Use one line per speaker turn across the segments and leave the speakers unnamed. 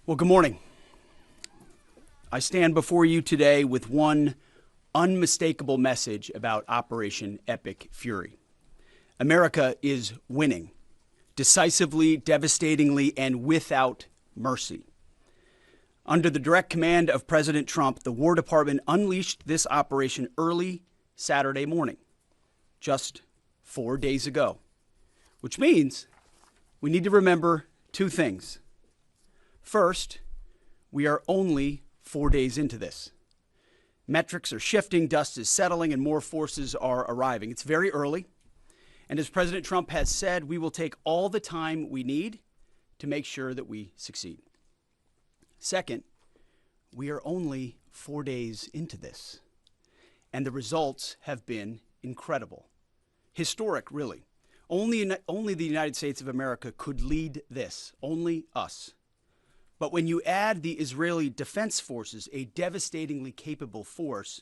Well, good morning. I stand before you today with one unmistakable message about Operation Epic Fury. America is winning, decisively, devastatingly, and without mercy. Under the direct command of President Trump, the War Department unleashed this operation early Saturday morning, just 4 days ago, which means we need to remember two things. First, we are only 4 days into this. Metrics are shifting, dust is settling, and more forces are arriving. It's very early, and as President Trump has said, we will take all the time we need to make sure that we succeed. Second, we are only 4 days into this, and the results have been incredible. Historic, really. Only the United States of America could lead this, only us. But when you add the Israeli Defense Forces, a devastatingly capable force,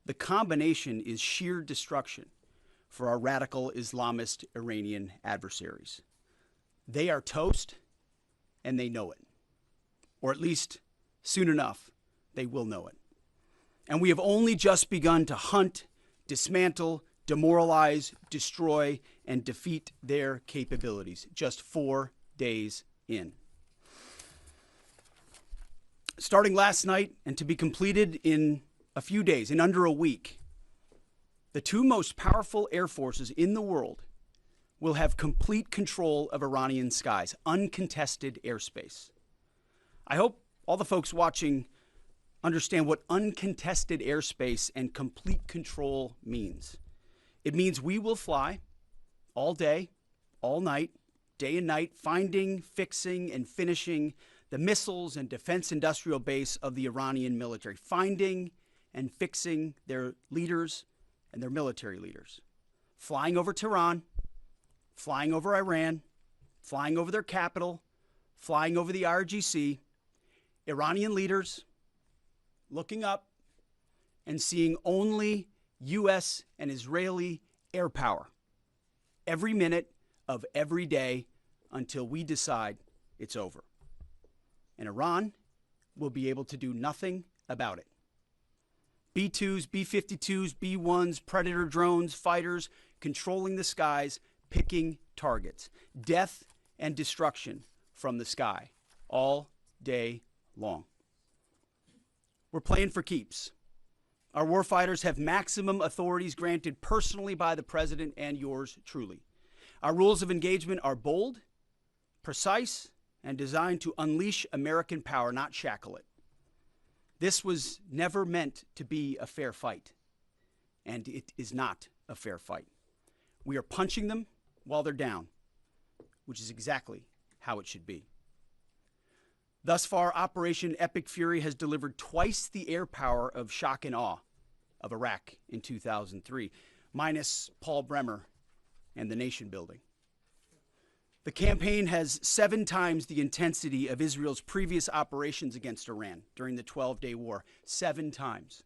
the combination is sheer destruction for our radical Islamist Iranian adversaries. They are toast, and they know it. Or at least, soon enough, they will know it. And we have only just begun to hunt, dismantle, demoralize, destroy, and defeat their capabilities, just 4 days in. Starting last night and to be completed in a few days, in under a week, the two most powerful air forces in the world will have complete control of Iranian skies, uncontested airspace. I hope all the folks watching understand what uncontested airspace and complete control means. It means we will fly all day, all night, day and night, finding, fixing, and finishing the missiles and defense industrial base of the Iranian military, finding and fixing their leaders and their military leaders, flying over Tehran, flying over Iran, flying over their capital, flying over the IRGC, Iranian leaders looking up and seeing only U.S. and Israeli air power every minute of every day until we decide it's over. And Iran will be able to do nothing about it. B-2s, B-52s, B-1s, Predator drones, fighters, controlling the skies, picking targets. Death and destruction from the sky all day long. We're playing for keeps. Our warfighters have maximum authorities granted personally by the president and yours truly. Our rules of engagement are bold, precise, and designed to unleash American power, not shackle it. This was never meant to be a fair fight, and it is not a fair fight. We are punching them while they're down, which is exactly how it should be. Thus far, Operation Epic Fury has delivered twice the air power of shock and awe of Iraq in 2003, minus Paul Bremer and the nation building. The campaign has 7 times the intensity of Israel's previous operations against Iran during the 12-day war, 7 times.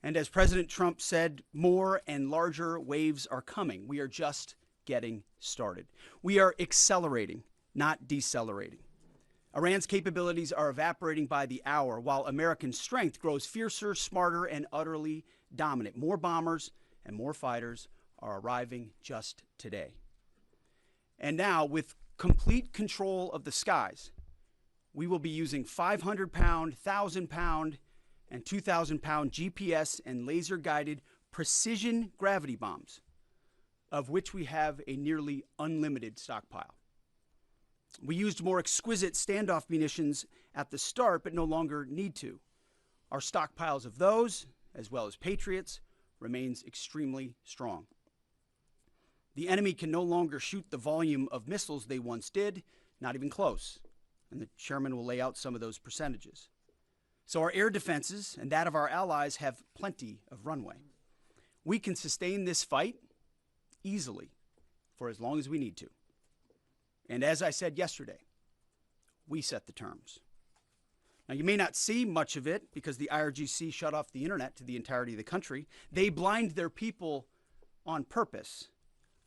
And as President Trump said, more and larger waves are coming. We are just getting started. We are accelerating, not decelerating. Iran's capabilities are evaporating by the hour, while American strength grows fiercer, smarter, and utterly dominant. More bombers and more fighters are arriving just today. And now, with complete control of the skies, we will be using 500-pound, 1,000-pound, and 2,000-pound GPS and laser-guided precision gravity bombs, of which we have a nearly unlimited stockpile. We used more exquisite standoff munitions at the start, but no longer need to. Our stockpiles of those, as well as Patriots, remains extremely strong. The enemy can no longer shoot the volume of missiles they once did, not even close. And the chairman will lay out some of those percentages. So our air defenses and that of our allies have plenty of runway. We can sustain this fight easily for as long as we need to. And as I said yesterday, we set the terms. Now, you may not see much of it because the IRGC shut off the internet to the entirety of the country. They blind their people on purpose,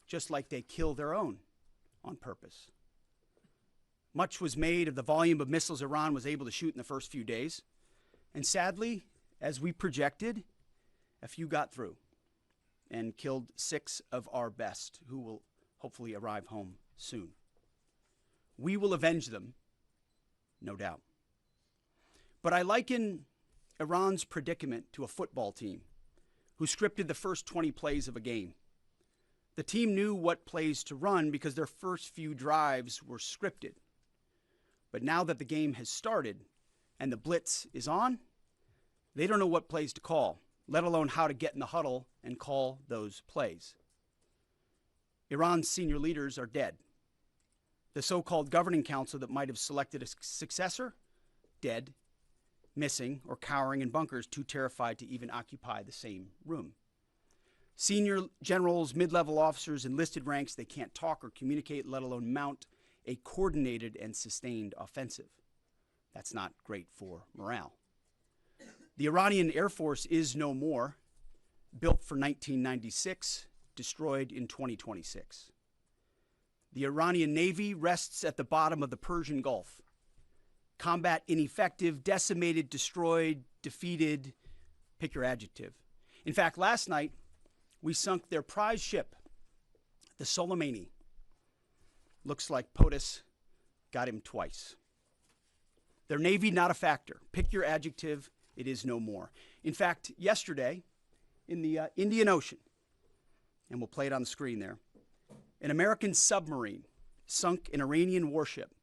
just like they kill their own on purpose. Much was made of the volume of missiles Iran was able to shoot in the first few days. And sadly, as we projected, a few got through and killed 6 of our best, who will hopefully arrive home soon. We will avenge them, no doubt. But I liken Iran's predicament to a football team who scripted the first 20 plays of a game. The team knew what plays to run because their first few drives were scripted. But now that the game has started and the blitz is on, they don't know what plays to call, let alone how to get in the huddle and call those plays. Iran's senior leaders are dead. The so-called governing council that might have selected a successor, dead, missing, or cowering in bunkers, too terrified to even occupy the same room. Senior generals, mid-level officers, enlisted ranks, they can't talk or communicate, let alone mount a coordinated and sustained offensive. That's not great for morale. The Iranian Air Force is no more, built for 1996, destroyed in 2026. The Iranian Navy rests at the bottom of the Persian Gulf. Combat ineffective, decimated, destroyed, defeated, pick your adjective. In fact, last night, we sunk their prize ship, the Soleimani. Looks like POTUS got him twice. Their Navy, not a factor. Pick your adjective, it is no more. In fact, yesterday, in the Indian Ocean, and we'll play it on the screen there, an American submarine sunk an Iranian warship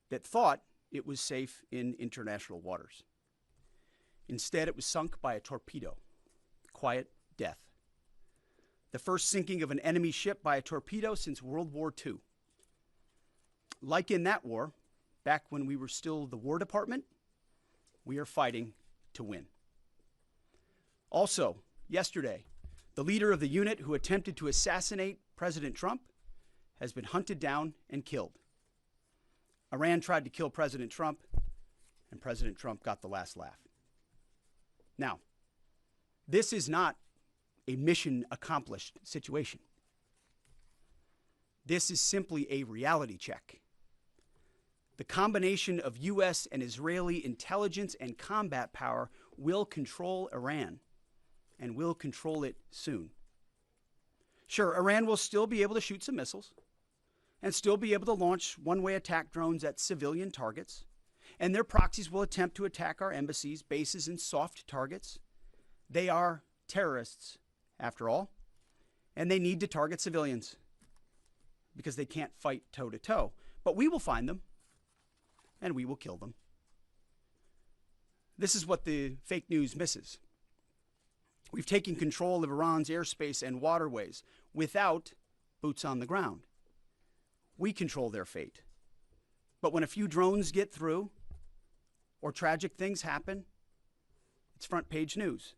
that thought it was safe in international waters. Instead, it was sunk by a torpedo. Quiet death. The first sinking of an enemy ship by a torpedo since World War II. Like in that war, back when we were still the War Department, we are fighting to win. Also, yesterday, the leader of the unit who attempted to assassinate President Trump has been hunted down and killed. Iran tried to kill President Trump, and President Trump got the last laugh. Now, this is not a mission accomplished situation. This is simply a reality check. The combination of U.S. and Israeli intelligence and combat power will control Iran, and will control it soon. Sure, Iran will still be able to shoot some missiles and still be able to launch one-way attack drones at civilian targets, and their proxies will attempt to attack our embassies, bases, and soft targets. They are terrorists, after all, and they need to target civilians because they can't fight toe-to-toe. But we will find them, and we will kill them. This is what the fake news misses. We've taken control of Iran's airspace and waterways without boots on the ground. We control their fate. But when a few drones get through or tragic things happen, it's front page news.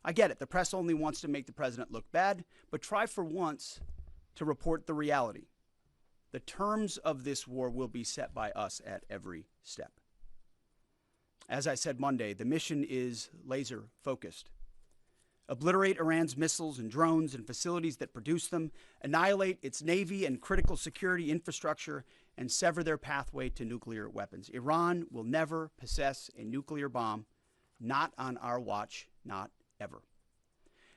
I get it. The press only wants to make the president look bad, but try for once to report the reality. The terms of this war will be set by us at every step. As I said Monday, the mission is laser focused. Obliterate Iran's missiles and drones and facilities that produce them, annihilate its navy and critical security infrastructure, and sever their pathway to nuclear weapons. Iran will never possess a nuclear bomb, not on our watch, not ever.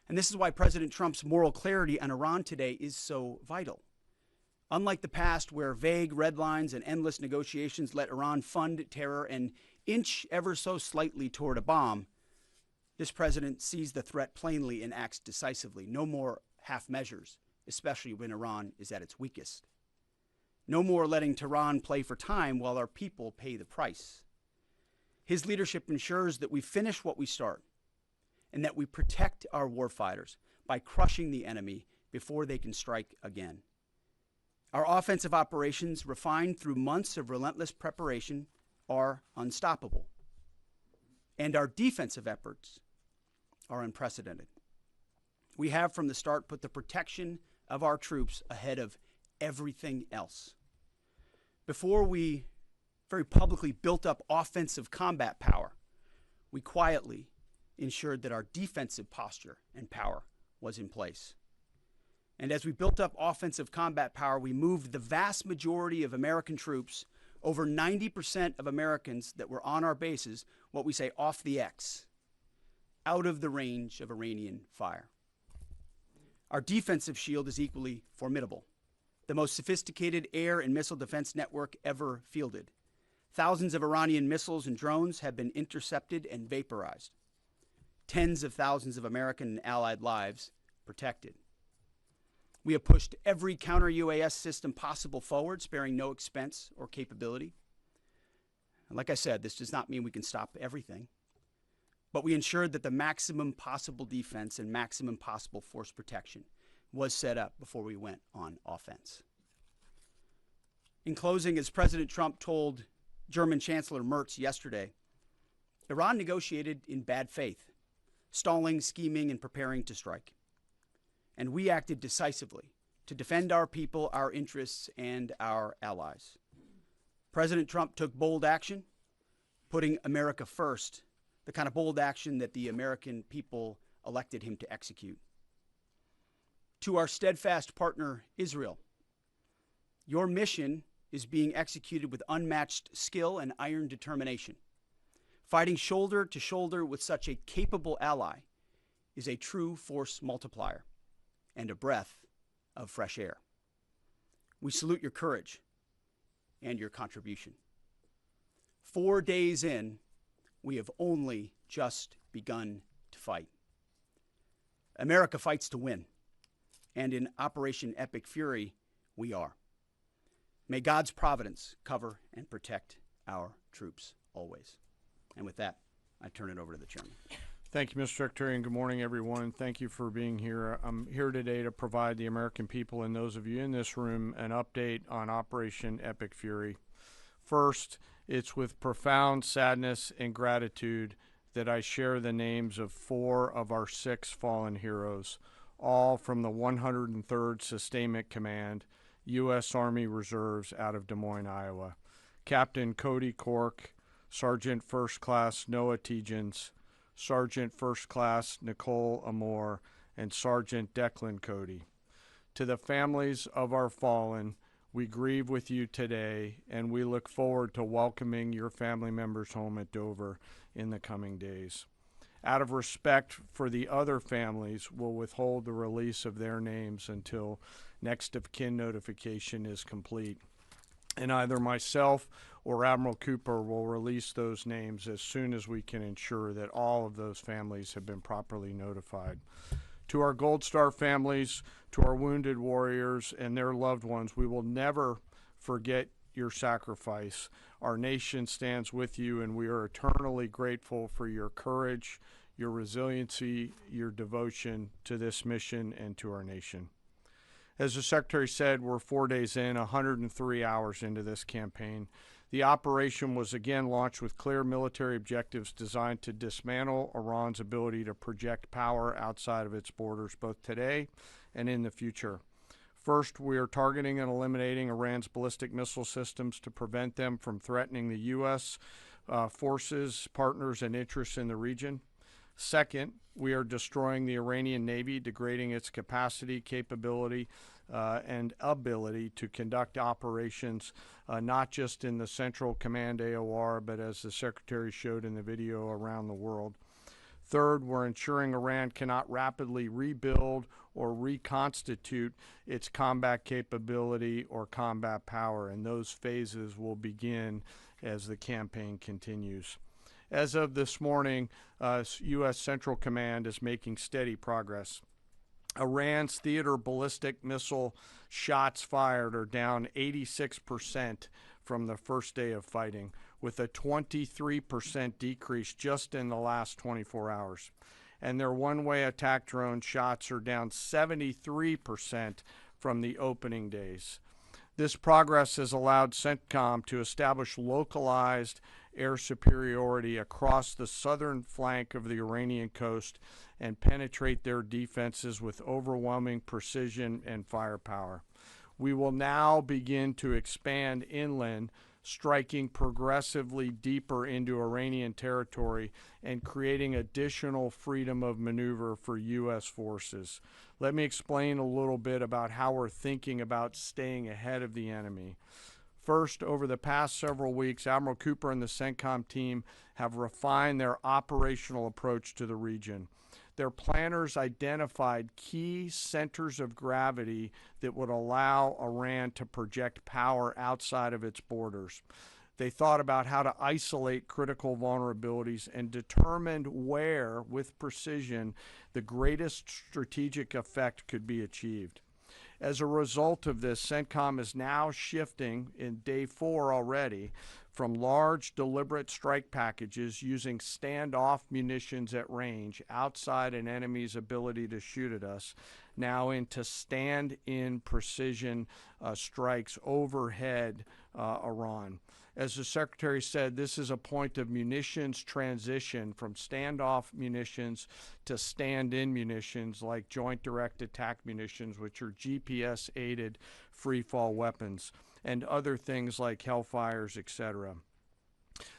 And this is why President Trump's moral clarity on Iran today is so vital. Unlike the past, where vague red lines and endless negotiations let Iran fund terror and inch ever so slightly toward a bomb, this president sees the threat plainly and acts decisively. No more half measures, especially when Iran is at its weakest. No more letting Tehran play for time while our people pay the price. His leadership ensures that we finish what we start and that we protect our warfighters by crushing the enemy before they can strike again. Our offensive operations, refined through months of relentless preparation, are unstoppable. And our defensive efforts are unprecedented. We have from the start put the protection of our troops ahead of everything else. Before we very publicly built up offensive combat power, we quietly ensured that our defensive posture and power was in place. And as we built up offensive combat power, we moved the vast majority of American troops over 90% of Americans that were on our bases, what we say off the X, out of the range of Iranian fire. Our defensive shield is equally formidable, the most sophisticated air and missile defense network ever fielded. Thousands of Iranian missiles and drones have been intercepted and vaporized. Tens of thousands of American and allied lives protected. We have pushed every counter-UAS system possible forward, sparing no expense or capability. And like I said, this does not mean we can stop everything, but we ensured that the maximum possible defense and maximum possible force protection was set up before we went on offense. In closing, as President Trump told German Chancellor Merz yesterday, Iran negotiated in bad faith, stalling, scheming, and preparing to strike. And we acted decisively to defend our people, our interests, and our allies. President Trump took bold action, putting America first, the kind of bold action that the American people elected him to execute. To our steadfast partner, Israel, your mission is being executed with unmatched skill and iron determination. Fighting shoulder to shoulder with such a capable ally is a true force multiplier and a breath of fresh air. We salute your courage and your contribution. 4 days in, we have only just begun to fight. America fights to win, and in Operation Epic Fury, we are. May God's providence cover and protect our troops always. And with that, I turn it over to the chairman.
Thank you, Mr. Secretary, and good morning, everyone. Thank you for being here. I'm here today to provide the American people and those of you in this room an update on Operation Epic Fury. First, it's with profound sadness and gratitude that I share the names of 4 of our 6 fallen heroes, all from the 103rd Sustainment Command, U.S. Army Reserves out of Des Moines, Iowa. Captain Cody Cork, Sergeant First Class Noah Tegens, Sergeant First Class Nicole Amore, and Sergeant Declan Cody. To the families of our fallen, we grieve with you today, and we look forward to welcoming your family members home at Dover in the coming days. Out of respect for the other families, we'll withhold the release of their names until next of kin notification is complete. And either myself or Admiral Cooper will release those names as soon as we can ensure that all of those families have been properly notified. To our Gold Star families, to our wounded warriors and their loved ones, we will never forget your sacrifice. Our nation stands with you, and we are eternally grateful for your courage, your resiliency, your devotion to this mission and to our nation. As the Secretary said, we're 4 days in, 103 hours into this campaign. The operation was again launched with clear military objectives designed to dismantle Iran's ability to project power outside of its borders, both today and in the future. First, we are targeting and eliminating Iran's ballistic missile systems to prevent them from threatening the U.S. Forces, partners, and interests in the region. Second, we are destroying the Iranian Navy, degrading its capacity, capability, and ability to conduct operations, not just in the Central Command AOR, but as the Secretary showed in the video, around the world. Third, we're ensuring Iran cannot rapidly rebuild or reconstitute its combat capability or combat power, and those phases will begin as the campaign continues. As of this morning, U.S. Central Command is making steady progress. Iran's theater ballistic missile shots fired are down 86% from the first day of fighting, with a 23% decrease just in the last 24 hours. And their one-way attack drone shots are down 73% from the opening days. This progress has allowed CENTCOM to establish localized air superiority across the southern flank of the Iranian coast and penetrate their defenses with overwhelming precision and firepower. We will now begin to expand inland, striking progressively deeper into Iranian territory and creating additional freedom of maneuver for U.S. forces. Let me explain a little bit about how we're thinking about staying ahead of the enemy. First, over the past several weeks, Admiral Cooper and the CENTCOM team have refined their operational approach to the region. Their planners identified key centers of gravity that would allow Iran to project power outside of its borders. They thought about how to isolate critical vulnerabilities and determined where, with precision, the greatest strategic effect could be achieved. As a result of this, CENTCOM is now shifting in day 4 already from large deliberate strike packages using standoff munitions at range outside an enemy's ability to shoot at us, now into stand-in precision strikes overhead Iran. As the Secretary said, this is a point of munitions transition from standoff munitions to stand-in munitions like joint direct attack munitions, which are GPS-aided free-fall weapons, and other things like Hellfires, etc.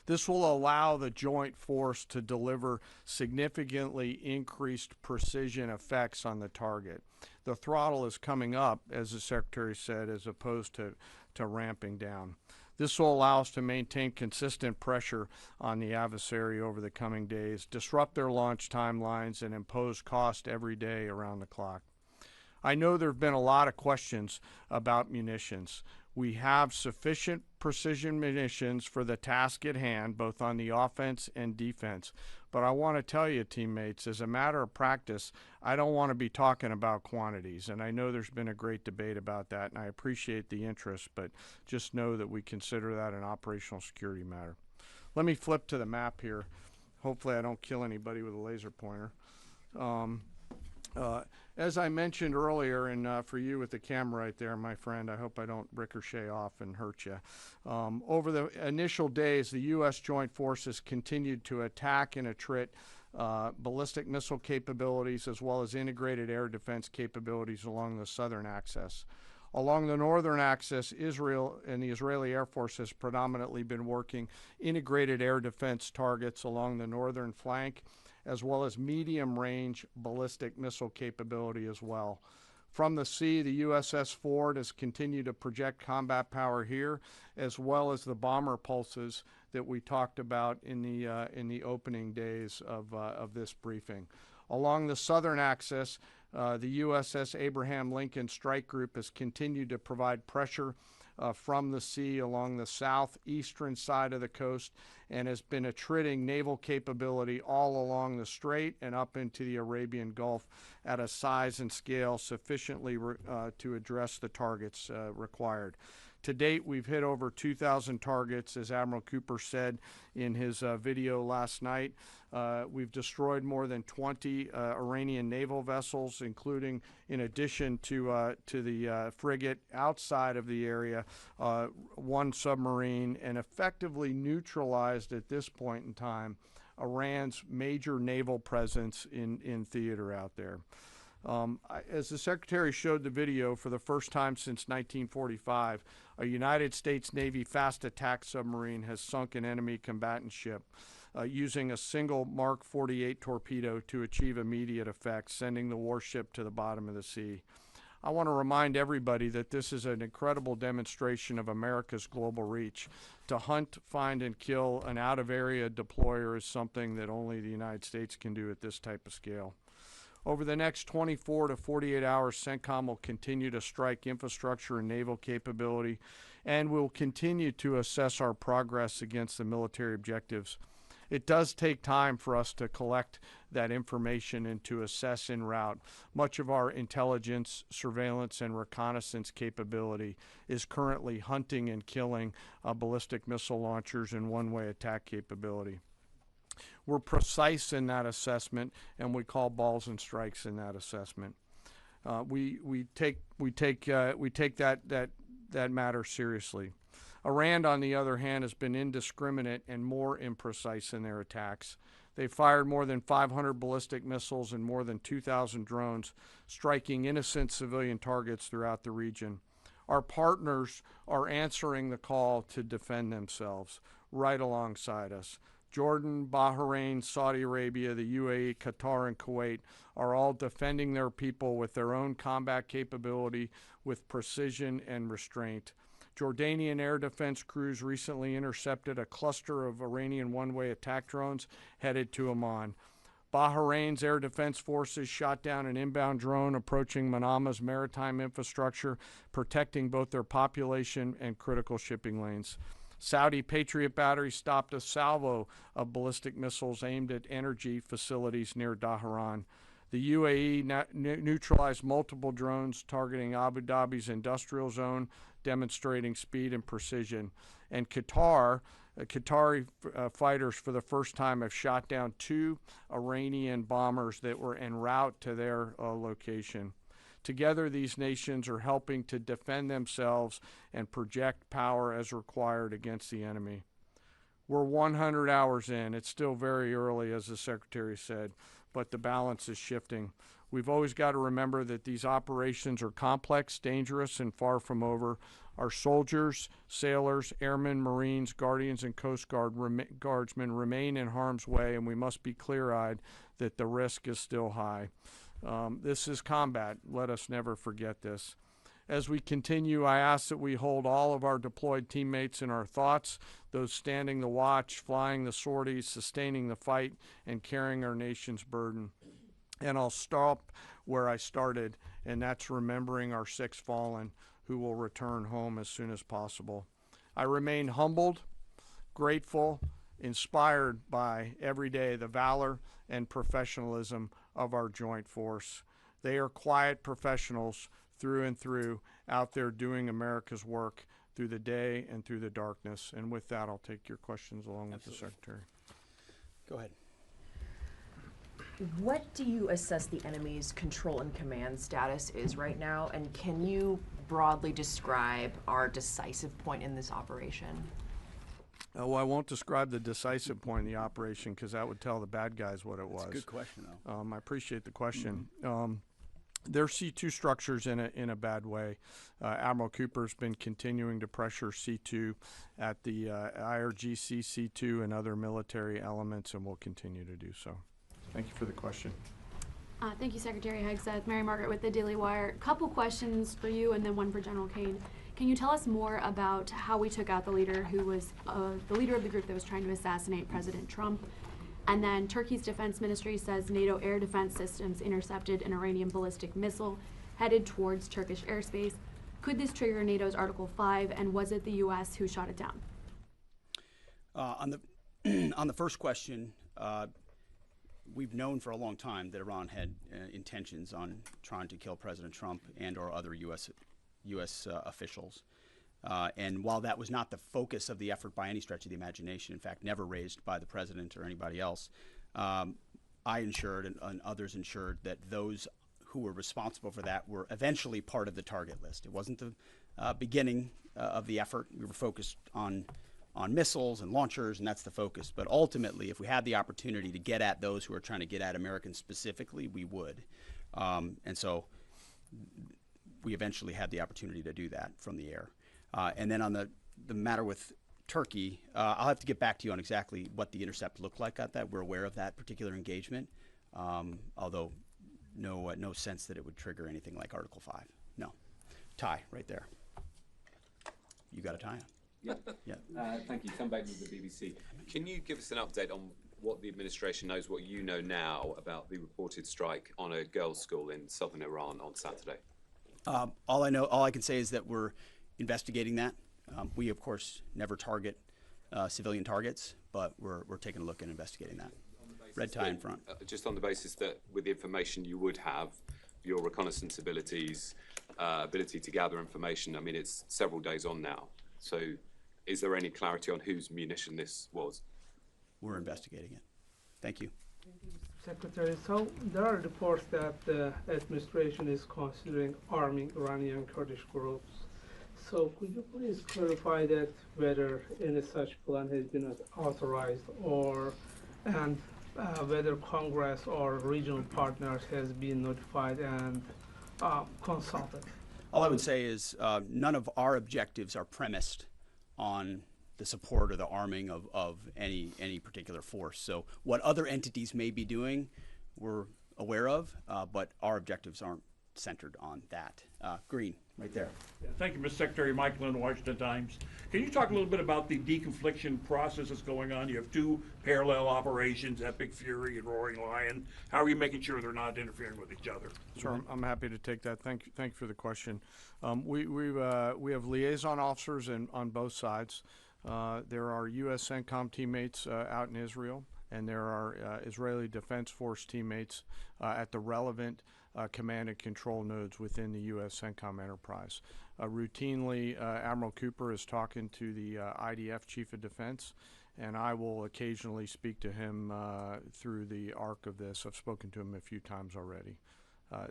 This will allow the joint force to deliver significantly increased precision effects on the target. The throttle is coming up, as the Secretary said, as opposed to ramping down. This will allow us to maintain consistent pressure on the adversary over the coming days, disrupt their launch timelines, and impose cost every day around the clock. I know there have been a lot of questions about munitions. We have sufficient precision munitions for the task at hand, both on the offense and defense. But I want to tell you, teammates, as a matter of practice, I don't want to be talking about quantities. And I know there's been a great debate about that, and I appreciate the interest, but just know that we consider that an operational security matter. Let me flip to the map here. Hopefully I don't kill anybody with a laser pointer. As I mentioned earlier, and for you with the camera right there, my friend, I hope I don't ricochet off and hurt you. Over the initial days, the U.S. Joint Forces continued to attack and attrit ballistic missile capabilities as well as integrated air defense capabilities along the southern axis. Along the northern axis, Israel and the Israeli Air Force has predominantly been working integrated air defense targets along the northern flank, as well as medium-range ballistic missile capability as well. From the sea, the USS Ford has continued to project combat power here, as well as the bomber pulses that we talked about in the opening days of this briefing. Along the southern axis, the USS Abraham Lincoln Strike Group has continued to provide pressure from the sea along the southeastern side of the coast and has been attriting naval capability all along the strait and up into the Arabian Gulf at a size and scale sufficiently to address the targets required. To date, we've hit over 2,000 targets, as Admiral Cooper said in his video last night. We've destroyed more than 20 Iranian naval vessels, including, in addition to the frigate outside of the area, 1 submarine, and effectively neutralized at this point in time Iran's major naval presence in theater out there. As the Secretary showed the video, for the first time since 1945, a United States Navy fast attack submarine has sunk an enemy combatant ship using a single Mark 48 torpedo to achieve immediate effect, sending the warship to the bottom of the sea. I want to remind everybody that this is an incredible demonstration of America's global reach. To hunt, find, and kill an out-of-area deployer is something that only the United States can do at this type of scale. Over the next 24 to 48 hours, CENTCOM will continue to strike infrastructure and naval capability, and will continue to assess our progress against the military objectives. It does take time for us to collect that information and to assess en route. Much of our intelligence, surveillance, and reconnaissance capability is currently hunting and killing ballistic missile launchers and one-way attack capability. We're precise in that assessment, and we call balls and strikes in that assessment. We take that matter seriously. Iran, on the other hand, has been indiscriminate and more imprecise in their attacks. They fired more than 500 ballistic missiles and more than 2,000 drones, striking innocent civilian targets throughout the region. Our partners are answering the call to defend themselves right alongside us. Jordan, Bahrain, Saudi Arabia, the UAE, Qatar, and Kuwait are all defending their people with their own combat capability, with precision and restraint. Jordanian air defense crews recently intercepted a cluster of Iranian one-way attack drones headed to Amman. Bahrain's air defense forces shot down an inbound drone approaching Manama's maritime infrastructure, protecting both their population and critical shipping lanes. Saudi Patriot batteries stopped a salvo of ballistic missiles aimed at energy facilities near Dhahran. The UAE neutralized multiple drones targeting Abu Dhabi's industrial zone, demonstrating speed and precision. And Qatari fighters for the first time have shot down 2 Iranian bombers that were en route to their location. Together, these nations are helping to defend themselves and project power as required against the enemy. We're 100 hours in. It's still very early, as the Secretary said, but the balance is shifting. We've always got to remember that these operations are complex, dangerous, and far from over. Our soldiers, sailors, airmen, Marines, Guardians, and Coast Guardsmen remain in harm's way, and we must be clear-eyed that the risk is still high. This is combat. Let us never forget this. As we continue, I ask that we hold all of our deployed teammates in our thoughts, those standing the watch, flying the sorties, sustaining the fight, and carrying our nation's burden. And I'll stop where I started, and that's remembering our 6 fallen who will return home as soon as possible. I remain humbled, grateful, inspired by every day the valor and professionalism of our joint force. They are quiet professionals through and through, out there doing America's work through the day and through the darkness. And with that, I'll take your questions along with the Secretary.
Go ahead.
What do you assess the enemy's control and command status is right now? And can you broadly describe our decisive point in this operation?
Well, I won't describe the decisive point in the operation because that would tell the bad guys what it was.
That's a good question, though.
I appreciate the question. There are C2 structures in a bad way. Admiral Cooper's been continuing to pressure C2 at the IRGC C2 and other military elements, and will continue to do so. Thank you for the question.
Thank you, Secretary Hegseth. Mary Margaret with the Daily Wire. Couple questions for you and then one for General Caine. Can you tell us more about how we took out the leader who was the leader of the group that was trying to assassinate President Trump? And then Turkey's defense ministry says NATO air defense systems intercepted an Iranian ballistic missile headed towards Turkish airspace. Could this trigger NATO's Article 5, and was it the U.S. who shot it down?
On the first question, we've known for a long time that Iran had intentions on trying to kill President Trump and or other U.S. officials. And while that was not the focus of the effort by any stretch of the imagination, in fact, never raised by the president or anybody else, I ensured and others ensured that those who were responsible for that were eventually part of the target list. It wasn't the beginning of the effort. We were focused on missiles and launchers, and that's the focus. But ultimately, if we had the opportunity to get at those who are trying to get at Americans specifically, we would. And so we eventually had the opportunity to do that from the air. And then on the matter with Turkey, I'll have to get back to you on exactly what the intercept looked like at that. We're aware of that particular engagement, although no sense that it would trigger anything like Article 5. No. Tie right there. You got a tie on.
Yeah.
Yeah.
Thank you. Tom Bateman with the BBC. Can you give us an update on what the administration knows, what you know now about the reported strike on a girls' school in southern Iran on Saturday?
All I can say is that we're investigating that. We, of course, never target civilian targets, but we're taking a look and investigating that. Red tie in front.
Just on the basis that with the information you would have, your reconnaissance abilities, ability to gather information, I mean, it's several days on now. So is there any clarity on whose munition this was?
We're investigating it. Thank you.
Secretary, so there are reports that the administration is considering arming Iranian Kurdish groups. So could you please clarify that whether any such plan has been authorized and whether Congress or regional partners has been notified and consulted?
All I would say is none of our objectives are premised on the support or the arming of any particular force. So what other entities may be doing, we're aware of, but our objectives aren't centered on that. Green, right there.
Yeah, thank you, Mr. Secretary. Mike Lynn, Washington Times. Can you talk a little bit about the deconfliction process that's going on? You have two parallel operations, Epic Fury and Roaring Lion. How are you making sure they're not interfering with each other?
Sure, I'm happy to take that. Thank you for the question. We have liaison officers on both sides. There are U.S. CENTCOM teammates out in Israel, and there are Israeli Defense Force teammates at the relevant command and control nodes within the U.S. CENTCOM enterprise. Routinely, Admiral Cooper is talking to the IDF Chief of Defense, and I will occasionally speak to him through the arc of this. I've spoken to him a few times already.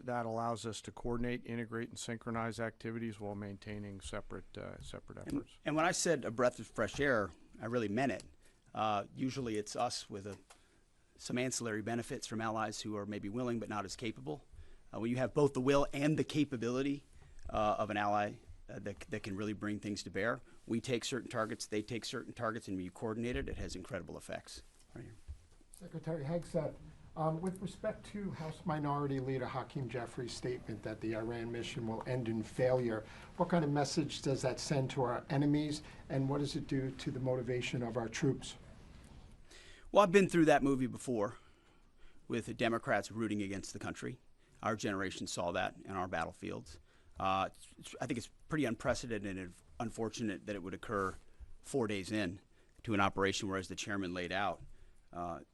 That allows us to coordinate, integrate, and synchronize activities while maintaining separate efforts.
And when I said a breath of fresh air, I really meant it. Usually it's us with some ancillary benefits from allies who are maybe willing but not as capable. When you have both the will and the capability of an ally that can really bring things to bear, we take certain targets, they take certain targets, and when you coordinate it, it has incredible effects. Right here.
Secretary Hegseth, with respect to House Minority Leader Hakeem Jeffries' statement that the Iran mission will end in failure, what kind of message does that send to our enemies, and what does it do to the motivation of our troops?
Well, I've been through that movie before with the Democrats rooting against the country. Our generation saw that in our battlefields. I think it's pretty unprecedented and unfortunate that it would occur 4 days in to an operation where, as the chairman laid out,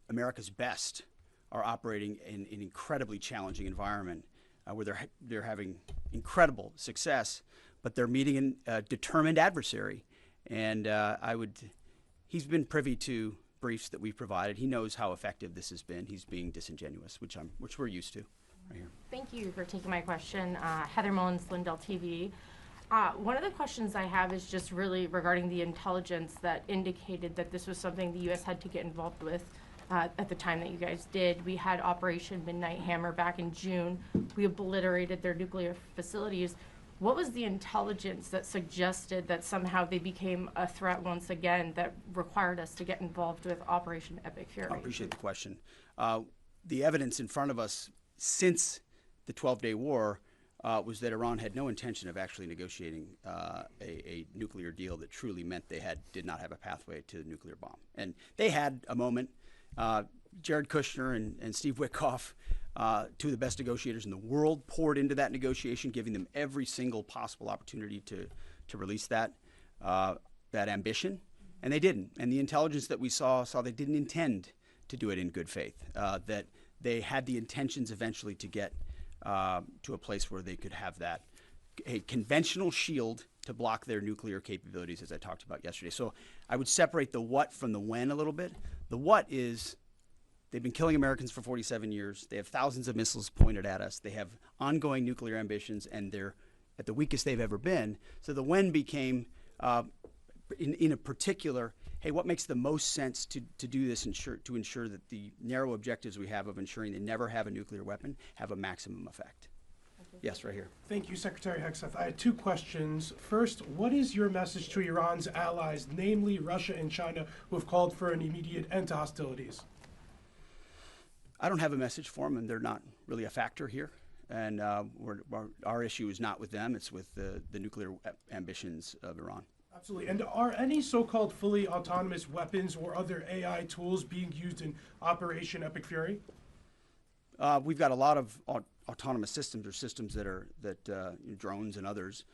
America's best are operating in an incredibly challenging environment where they're having incredible success, but they're meeting a determined adversary. And he's been privy to briefs that we've provided. He knows how effective this has been. He's being disingenuous, which we're used to. Right here.
Thank you for taking my question. Heather Mullins, Lindell TV. One of the questions I have is just really regarding the intelligence that indicated that this was something the U.S. had to get involved with at the time that you guys did. We had Operation Midnight Hammer back in June. We obliterated their nuclear facilities. What was the intelligence that suggested that somehow they became a threat once again that required us to get involved with Operation Epic Fury?
I appreciate the question. The evidence in front of us since the 12-day war was that Iran had no intention of actually negotiating a nuclear deal that truly meant they did not have a pathway to the nuclear bomb. And they had a moment. Jared Kushner and Steve Witkoff, two of the best negotiators in the world, poured into that negotiation, giving them every single possible opportunity to release that ambition, and they didn't. And the intelligence that we saw they didn't intend to do it in good faith, that they had the intentions eventually to get to a place where they could have a conventional shield to block their nuclear capabilities, as I talked about yesterday. So I would separate the what from the when a little bit. The what is they've been killing Americans for 47 years. They have thousands of missiles pointed at us. They have ongoing nuclear ambitions, and they're at the weakest they've ever been. So the when became, in a particular, hey, what makes the most sense to do this to ensure that the narrow objectives we have of ensuring they never have a nuclear weapon have a maximum effect? Yes, right here.
Thank you, Secretary Hegseth. I had two questions. First, what is your message to Iran's allies, namely Russia and China, who have called for an immediate end to hostilities?
I don't have a message for them, and they're not really a factor here. And our issue is not with them. It's with the nuclear ambitions of Iran.
Absolutely. And are any so-called fully autonomous weapons or other AI tools being used in Operation Epic Fury?
We've got a lot of autonomous systems, or systems that drones and others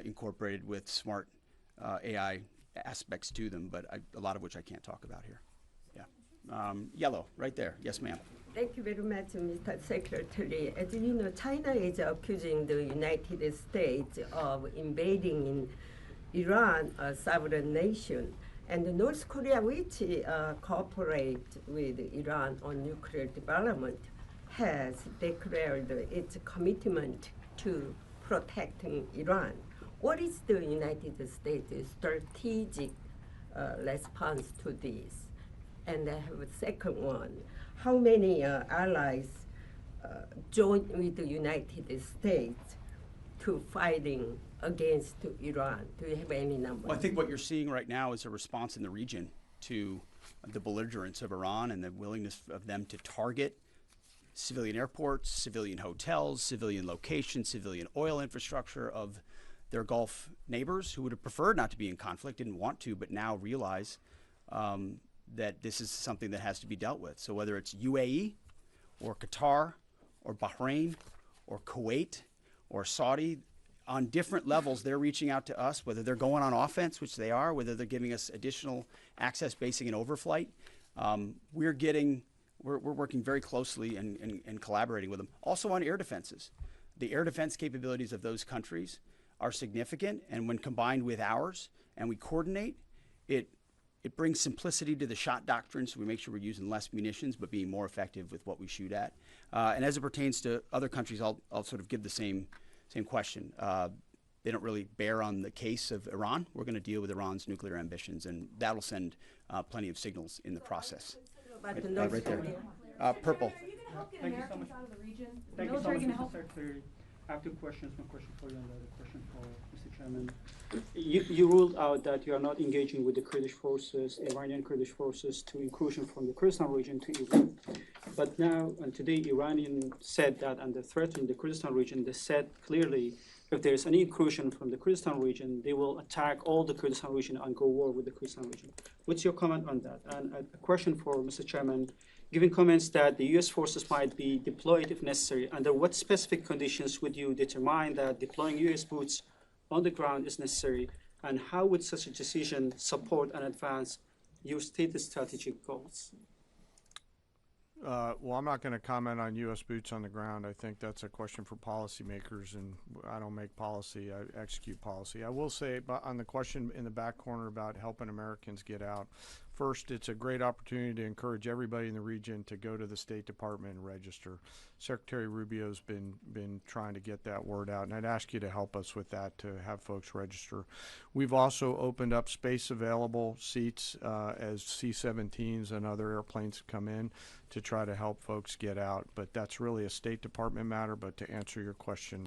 incorporated with smart AI aspects to them, but a lot of which I can't talk about here. Yeah. Yellow, right there. Yes, ma'am.
Thank you very much, Mr. Secretary. As you know, China is accusing the United States of invading in Iran, a sovereign nation, and North Korea, which cooperate with Iran on nuclear development, has declared its commitment to protecting Iran. What is the United States' strategic response to this? And I have a second one. How many allies join with the United States to fighting against Iran? Do you have any numbers?
Well, I think what you're seeing right now is a response in the region to the belligerence of Iran and the willingness of them to target civilian airports, civilian hotels, civilian locations, civilian oil infrastructure of their Gulf neighbors who would have preferred not to be in conflict, didn't want to, but now realize that this is something that has to be dealt with. So whether it's UAE or Qatar or Bahrain or Kuwait or Saudi, on different levels, they're reaching out to us, whether they're going on offense, which they are, whether they're giving us additional access, basing, and overflight. We're working very closely and collaborating with them. Also on air defenses. The air defense capabilities of those countries are significant, and when combined with ours and we coordinate, it brings simplicity to the shot doctrine, so we make sure we're using less munitions but being more effective with what we shoot at. And as it pertains to other countries, I'll sort of give the same question. They don't really bear on the case of Iran. We're going to deal with Iran's nuclear ambitions, and that'll send plenty of signals in the process. Right there. Purple.
Thank you so much. Thank you so much, Mr. Secretary. I have two questions. One question for you and the other question for Mr. Chairman. You ruled out that you are not engaging with the Kurdish forces, Iranian Kurdish forces, to incursion from the Kurdistan region to Iran. But now, and today, Iranian said that under threatening the Kurdistan region, they said clearly if there is any incursion from the Kurdistan region, they will attack all the Kurdistan region and go war with the Kurdistan region. What's your comment on that? And a question for Mr. Chairman. Given comments that the U.S. forces might be deployed if necessary, under what specific conditions would you determine that deploying U.S. boots on the ground is necessary, and how would such a decision support and advance your stated strategic goals?
Well, I'm not going to comment on U.S. boots on the ground. I think that's a question for policymakers, and I don't make policy, I execute policy. I will say on the question in the back corner about helping Americans get out, first, it's a great opportunity to encourage everybody in the region to go to the State Department and register. Secretary Rubio's been trying to get that word out, and I'd ask you to help us with that, to have folks register. We've also opened up space available seats as C-17s and other airplanes come in to try to help folks get out. But that's really a State Department matter, but to answer your question,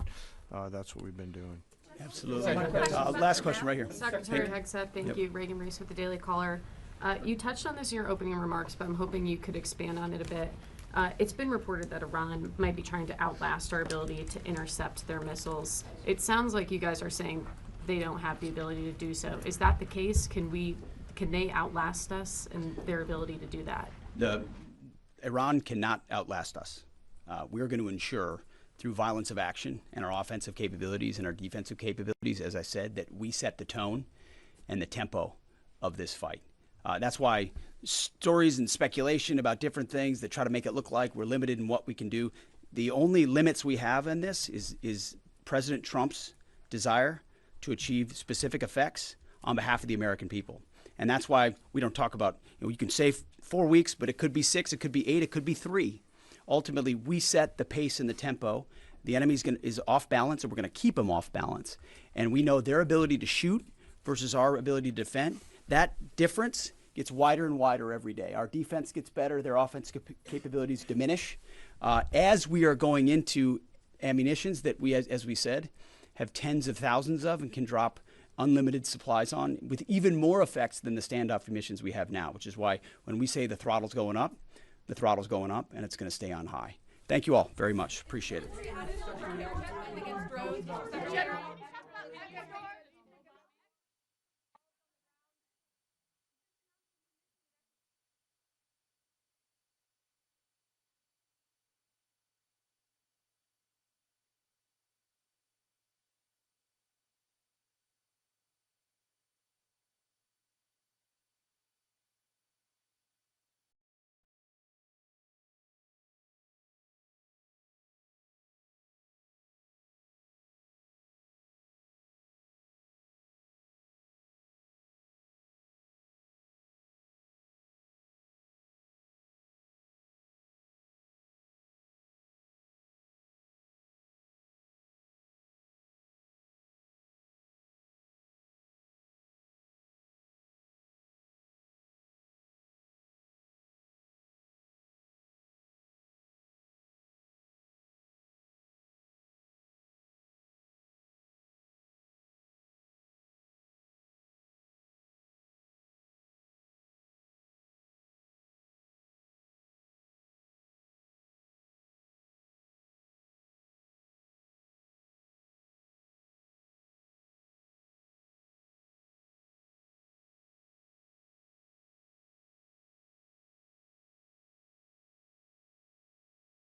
that's what we've been doing.
Absolutely. Last question right here.
Secretary Hegseth, thank you. Reagan Reese with the Daily Caller. You touched on this in your opening remarks, but I'm hoping you could expand on it a bit. It's been reported that Iran might be trying to outlast our ability to intercept their missiles. It sounds like you guys are saying they don't have the ability to do so. Is that the case? Can they outlast us in their ability to do that?
Iran cannot outlast us. We're going to ensure through violence of action and our offensive capabilities and our defensive capabilities, as I said, that we set the tone and the tempo of this fight. That's why stories and speculation about different things that try to make it look like we're limited in what we can do. The only limits we have in this is President Trump's desire to achieve specific effects on behalf of the American people. And that's why we don't talk about, you can say 4 weeks, but it could be 6, it could be 8, it could be 3. Ultimately, we set the pace and the tempo. The enemy is off balance, and we're going to keep them off balance. And we know their ability to shoot versus our ability to defend. That difference gets wider and wider every day. Our defense gets better, their offense capabilities diminish. As we are going into ammunitions that we, as we said, have tens of thousands of and can drop unlimited supplies on with even more effects than the standoff emissions we have now, which is why when we say the throttle's going up, the throttle's going up and it's going to stay on high. Thank you all very much. Appreciate it.